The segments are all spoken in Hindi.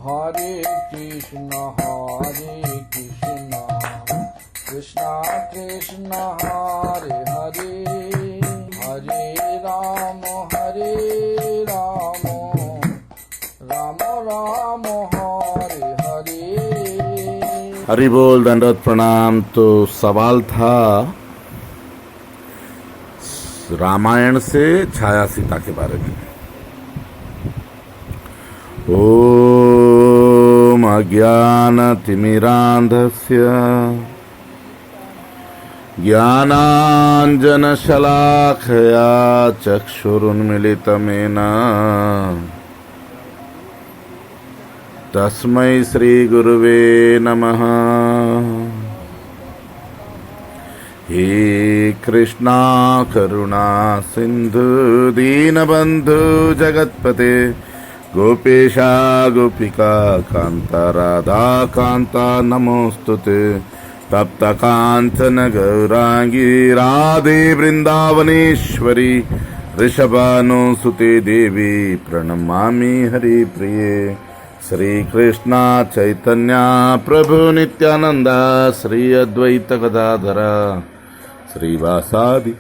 हरे कृष्ण कृष्ण कृष्ण हरे हरे, हरे राम राम राम हरे हरे। हरि बोल, दंडवत प्रणाम। तो सवाल था रामायण से छाया सीता के बारे में। ओम अज्ञानतिमिरान्धस्य ज्ञानाञ्जनशलाखया चक्षुरुन्मीलितमेन तस्मै श्रीगुरुवे नमः। हे कृष्णा करुणा सिंधु दीनबंधु जगत्पते, गोपेशा गोपिका कांता राधा कांता नमोस्तुते। तप्त कांचन गौरांगी राधे वृंदावनेश्वरी, ऋषभानुसुते देवी प्रणमामि हरिप्रिये। श्री कृष्णा चैतन्य प्रभु नित्यानंद, श्री अद्वैत गदाधर श्रीवासादि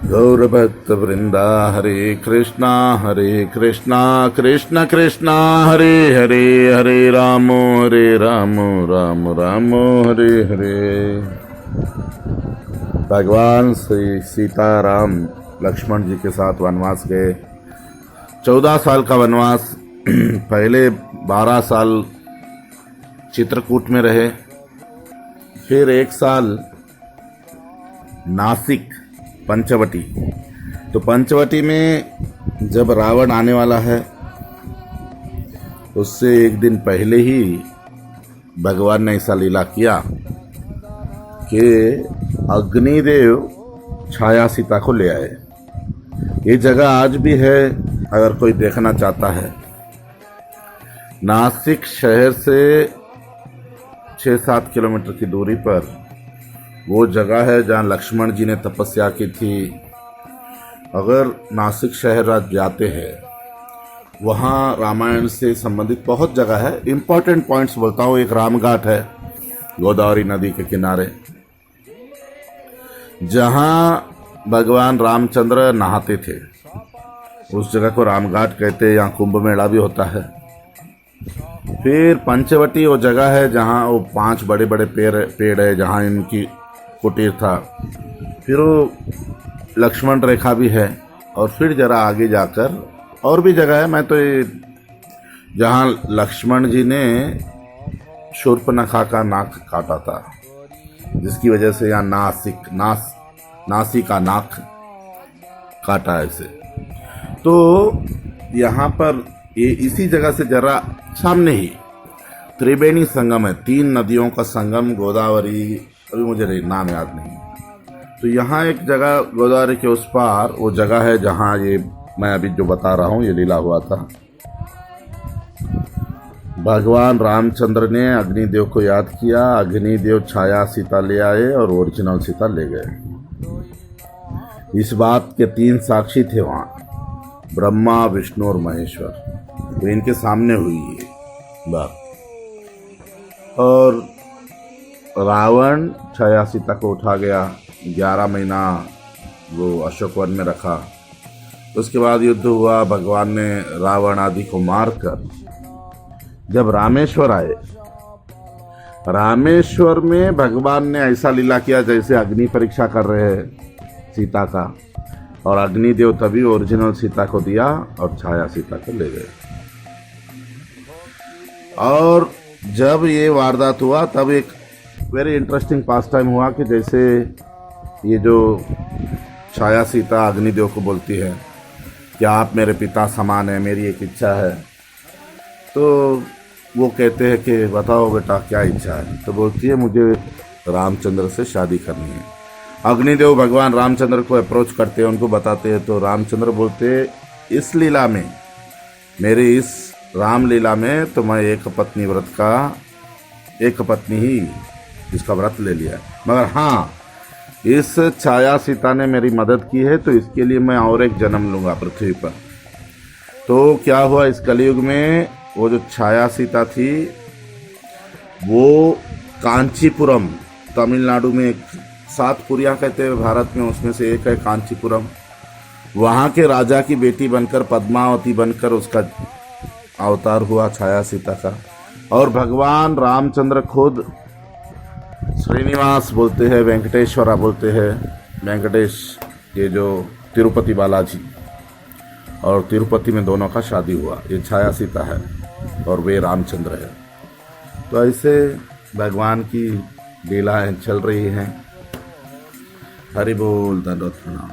गौरभक्त वृंदा। हरे कृष्णा कृष्ण कृष्ण हरे हरे, हरे राम राम राम हरे हरे। भगवान श्री सीताराम लक्ष्मण जी के साथ वनवास गए। 14 साल का वनवास। पहले 12 साल चित्रकूट में रहे, फिर 1 साल नासिक पंचवटी। तो पंचवटी में जब रावण आने वाला है, उससे 1 दिन पहले ही भगवान ने ऐसा लीला किया कि अग्निदेव छाया सीता को ले आए। ये जगह आज भी है, अगर कोई देखना चाहता है। नासिक शहर से 6-7 किलोमीटर की दूरी पर वो जगह है जहाँ लक्ष्मण जी ने तपस्या की थी। अगर नासिक शहर आज जाते हैं, वहाँ रामायण से संबंधित बहुत जगह है। इंपॉर्टेंट पॉइंट्स बोलता हूँ। एक रामघाट है गोदावरी नदी के किनारे, जहाँ भगवान रामचंद्र नहाते थे। उस जगह को रामघाट कहते हैं। यहाँ कुंभ मेला भी होता है। फिर पंचवटी वो जगह है जहाँ वो 5 बड़े बड़े पेड़ है, जहाँ इनकी कुटीर था। फिर वो लक्ष्मण रेखा भी है। और फिर जरा आगे जाकर और भी जगह है। मैं तो जहाँ लक्ष्मण जी ने शूर्पणखा का नाक काटा था, जिसकी वजह से यहाँ नासी का नाक काटा ऐसे। तो यहाँ पर ये इसी जगह से जरा सामने ही त्रिवेणी संगम है। 3 नदियों का संगम, गोदावरी, अभी मुझे नाम याद नहीं। तो यहाँ एक जगह गोदावरी के उस पार वो जगह है जहाँ ये मैं अभी जो बता रहा हूँ ये लीला हुआ था। भगवान रामचंद्र ने अग्निदेव को याद किया। अग्निदेव छाया सीता ले आए और ओरिजिनल सीता ले गए। इस बात के 3 साक्षी थे वहाँ, ब्रह्मा विष्णु और महेश्वर। तो इनके सामने हुई ये बात। और रावण छाया सीता को उठा गया। 11 महीना वो अशोक वन में रखा। उसके बाद युद्ध हुआ। भगवान ने रावण आदि को मारकर जब रामेश्वर आए, रामेश्वर में भगवान ने ऐसा लीला किया जैसे अग्नि परीक्षा कर रहे हैं सीता का। और अग्निदेव तभी ओरिजिनल सीता को दिया और छाया सीता को ले गए। और जब ये वारदात हुआ तब एक वेरी इंटरेस्टिंग पास टाइम हुआ कि जैसे ये जो छाया सीता अग्निदेव को बोलती है कि आप मेरे पिता समान हैं, मेरी एक इच्छा है। तो वो कहते हैं कि बताओ बेटा क्या इच्छा है। तो बोलती है मुझे रामचंद्र से शादी करनी है। अग्निदेव भगवान रामचंद्र को अप्रोच करते हैं, उनको बताते हैं। तो रामचंद्र बोलते हैं इस लीला में, मेरी इस रामलीला में तो मैं एक पत्नी ही इसका व्रत ले लिया। मगर हाँ, इस छाया सीता ने मेरी मदद की है तो इसके लिए मैं और एक जन्म लूंगा पृथ्वी पर। तो क्या हुआ इस कलयुग में, वो जो छाया सीता थी वो कांचीपुरम, तमिलनाडु में एक 7 पुरिया कहते हैं भारत में, उसमें से एक है कांचीपुरम। वहाँ के राजा की बेटी बनकर, पद्मावती बनकर उसका अवतार हुआ छाया सीता का। और भगवान रामचंद्र खुद श्रीनिवास बोलते हैं, वेंकटेश्वरा बोलते हैं, वेंकटेश ये जो तिरुपति बालाजी, और तिरुपति में दोनों का शादी हुआ। ये छाया सीता है और वे रामचंद्र है। तो ऐसे भगवान की लीलाएं चल रही हैं। हरि बोल, दंडवत प्रणाम।